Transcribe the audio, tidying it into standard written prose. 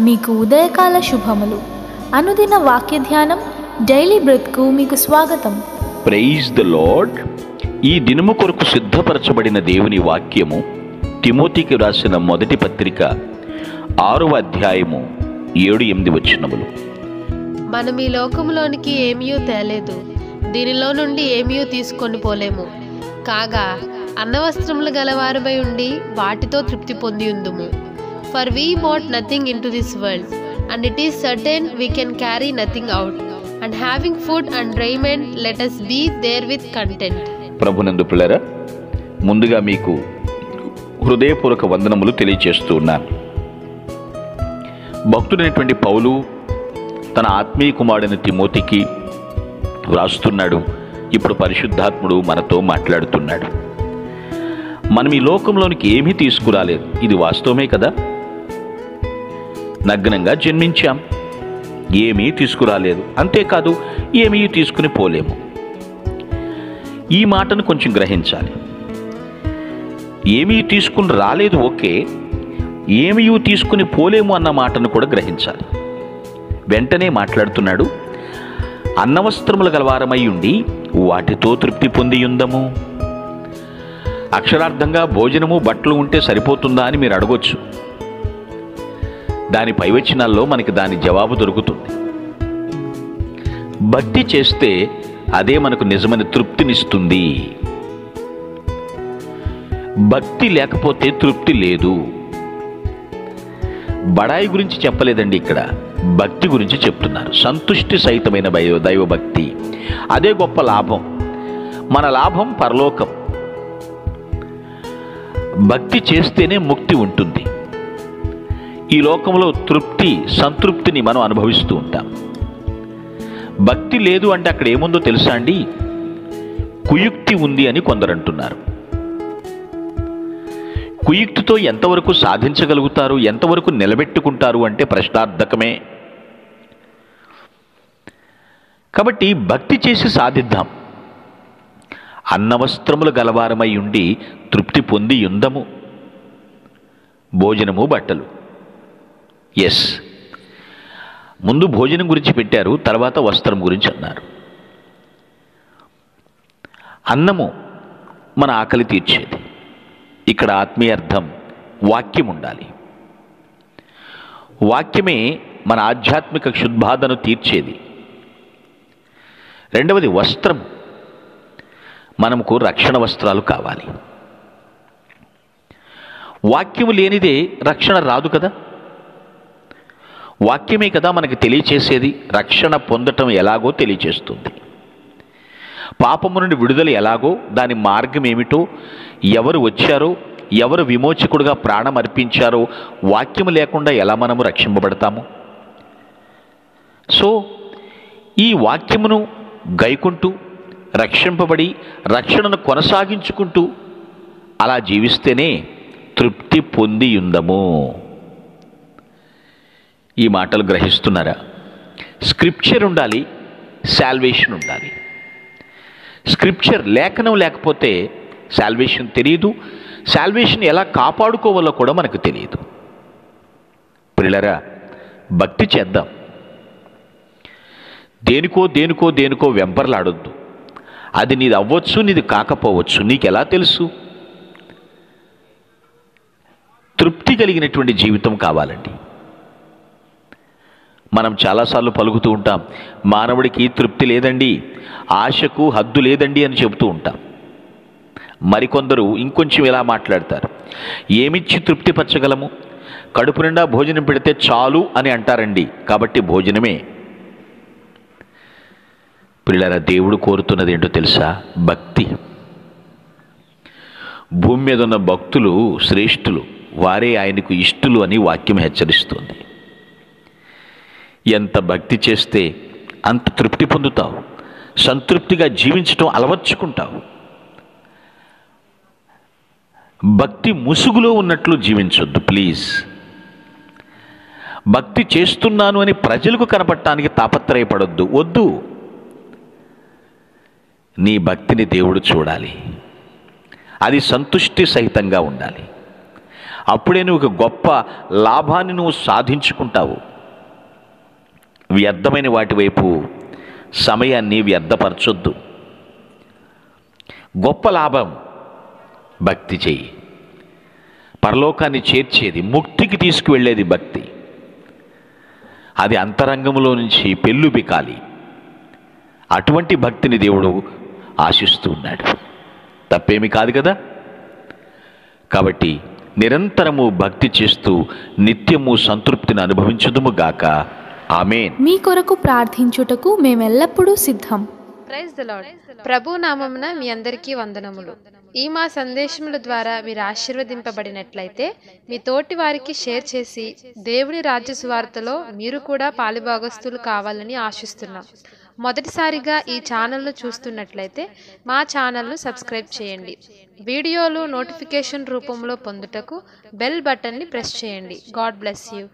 మీకు ఉదయకాల శుభములు. అనుదిన వాక్య ధ్యానం డైలీ బ్రెత్కు మీకు స్వాగతం. Praise the Lord. ఈ దినము కొరకు సిద్ధపరచబడిన దేవుని వాక్యము తిమోతికి రాసిన మొదటి పత్రిక 6వ అధ్యాయము 7-8 వచనములు. మనం ఈ లోకములోనికి ఏమీయూ తేలేదు, దీనిలో నుండి ఏమీయూ తీసుకొని పోలేము. కాగా అన్నవస్త్రములు గలవారమై ఉండి వాటితో తృప్తి పొంది ఉందుము. For we brought nothing into this world, and it is certain we can carry nothing out. And having food and raiment let us be therewith content. ప్రభునందు పిల్లరా, ముందుగా మీకు హృదయపూర్వక వందనములు తెలియజేస్తూ ఉన్నాను. భక్తుడైనటువంటి పౌలు తన ఆత్మీయ కుమారుడైన తిమోతికి వ్రాస్తున్నాడు. ఇప్పుడు పరిశుద్ధాత్ముడు మనతో మాట్లాడుతున్నాడు. మనం ఈ లోకంలోనికి ఏమీ తీసుకురాలేదు, ఇది వాస్తవమే కదా. నగ్నంగా జన్మించాం, ఏమీ తీసుకురాలేదు. అంతేకాదు, ఏమీ తీసుకుని పోలేము. ఈ మాటను కొంచెం గ్రహించాలి. ఏమీ తీసుకుని రాలేదు ఓకే, ఏమీ తీసుకుని పోలేము అన్న మాటను కూడా గ్రహించాలి. వెంటనే మాట్లాడుతున్నాడు, అన్నవస్త్రములు గలవారమై ఉండి వాటితో తృప్తి పొంది ఉందము. అక్షరార్థంగా భోజనము బట్టలు ఉంటే సరిపోతుందా అని మీరు అడగొచ్చు. దాని పైవచనాల్లో మనకి దాని జవాబు దొరుకుతుంది. భక్తి చేస్తే అదే మనకు నిజమైన తృప్తినిస్తుంది. భక్తి లేకపోతే తృప్తి లేదు. బడాయి గురించి చెప్పలేదండి, ఇక్కడ భక్తి గురించి చెప్తున్నారు. సంతుష్టి సహితమైన దైవభక్తి, అదే గొప్ప లాభం. మన లాభం పరలోకం. భక్తి చేస్తేనే ముక్తి ఉంటుంది. ఈ లోకంలో సంతృప్తిని మనం అనుభవిస్తూ ఉంటాం. భక్తి లేదు అంటే అక్కడ ఏముందో తెలుసా అండి? కుయుక్తి ఉంది అని కొందరు అంటున్నారు. కుయుక్తితో ఎంతవరకు సాధించగలుగుతారు, ఎంతవరకు నిలబెట్టుకుంటారు అంటే ప్రశ్నార్థకమే. కాబట్టి భక్తి చేసి సాధిద్దాం. అన్నవస్త్రములు గలవారమై ఉండి తృప్తి పొంది ఉందము. భోజనము బట్టలు. ఎస్, ముందు భోజనం గురించి పెట్టారు, తర్వాత వస్త్రం గురించి అన్నారు. అన్నము మన ఆకలి తీర్చేది. ఇక్కడ ఆత్మీయ అర్థం వాక్యం ఉండాలి. వాక్యమే మన ఆధ్యాత్మిక క్షుద్బాధను తీర్చేది. రెండవది వస్త్రం. మనకు రక్షణ వస్త్రాలు కావాలి. వాక్యము లేనిదే రక్షణ రాదు కదా. వాక్యమే కదా మనకి తెలియచేసేది. రక్షణ పొందటం ఎలాగో తెలియచేస్తుంది. పాపము నుండి విడుదల ఎలాగో, దాని మార్గం ఏమిటో, ఎవరు వచ్చారో, ఎవరు విమోచకుడుగా ప్రాణం అర్పించారో, వాక్యము లేకుండా ఎలా మనము రక్షింపబడతాము? సో ఈ వాక్యమును గైకుంటూ రక్షింపబడి రక్షణను కొనసాగించుకుంటూ అలా జీవిస్తేనే తృప్తి పొంది ఉందము. ఈ మాటలు గ్రహిస్తున్నారా? స్క్రిప్చర్ ఉండాలి, సాల్వేషన్ ఉండాలి. స్క్రిప్చర్ లేఖనం లేకపోతే సాల్వేషన్ తెలియదు. సాల్వేషన్ ఎలా కాపాడుకోవాలో కూడా మనకు తెలియదు. ప్రియులారా, భక్తి చేద్దాం. దేనికో వెంపర్లాడొద్దు. అది నీది అవ్వచ్చు, నీది కాకపోవచ్చు. నీకు ఎలా తెలుసు? తృప్తి కలిగినటువంటి జీవితం కావాలండి. మనం చాలాసార్లు పలుకుతూ ఉంటాం, మానవుడికి తృప్తి లేదండి, ఆశకు హద్దు లేదండి అని చెబుతూ ఉంటాం. మరికొందరు ఇంకొంచెం ఇలా మాట్లాడతారు, ఏమిచ్చి తృప్తిపరచగలము, కడుపు నిండా భోజనం పెడితే చాలు అని అంటారండి. కాబట్టి భోజనమే. పిల్లల, దేవుడు కోరుతున్నది ఏంటో తెలుసా? భక్తి. భూమి మీద ఉన్న భక్తులు శ్రేష్ఠులు, వారే ఆయనకు ఇష్టలు అని వాక్యం హెచ్చరిస్తుంది. ఎంత భక్తి చేస్తే అంత తృప్తి పొందుతావు. సంతృప్తిగా జీవించటం అలవర్చుకుంటావు. భక్తి ముసుగులో ఉన్నట్లు జీవించొద్దు ప్లీజ్. భక్తి చేస్తున్నాను అని ప్రజలకు కనపడటానికి తాపత్రయపడొద్దు. వద్దు. నీ భక్తిని దేవుడు చూడాలి. అది సంతుష్టి సహితంగా ఉండాలి. అప్పుడే నువ్వు ఒక గొప్ప లాభాన్ని నువ్వు సాధించుకుంటావు. వ్యర్థమైన వాటి వైపు సమయాన్ని వ్యర్థపరచొద్దు. గొప్ప లాభం భక్తి చెయ్యి. పరలోకాన్ని చేర్చేది, ముక్తికి తీసుకువెళ్ళేది భక్తి. అది అంతరంగంలో నుంచి పెళ్ళుబికాలి. అటువంటి భక్తిని దేవుడు ఆశిస్తూ ఉన్నాడు. తప్పేమి కాదు కదా. కాబట్టి నిరంతరము భక్తి చేస్తూ నిత్యము సంతృప్తిని అనుభవించుదుము గాక. ఆమేన్. మీ కొరకు ప్రార్థించుటకు మేమెల్లప్పుడూ సిద్ధం. Praise the lord. ప్రభు నామమున మీ అందరికీ వందనములు. ఈ మా సందేశముల ద్వారా మీరు ఆశీర్వదింపబడినట్లయితే మీ తోటి వారికి షేర్ చేసి దేవుని రాజ్య సువార్తలో మీరు కూడా పాలుభాగస్తులు కావాలని ఆశిస్తున్నాం. మొదటిసారిగా ఈ ఛానల్ను చూస్తున్నట్లయితే మా ఛానల్ను సబ్స్క్రైబ్ చేయండి. వీడియోలు నోటిఫికేషన్ రూపంలో పొందుటకు బెల్ బటన్ని ప్రెస్ చేయండి. God bless you.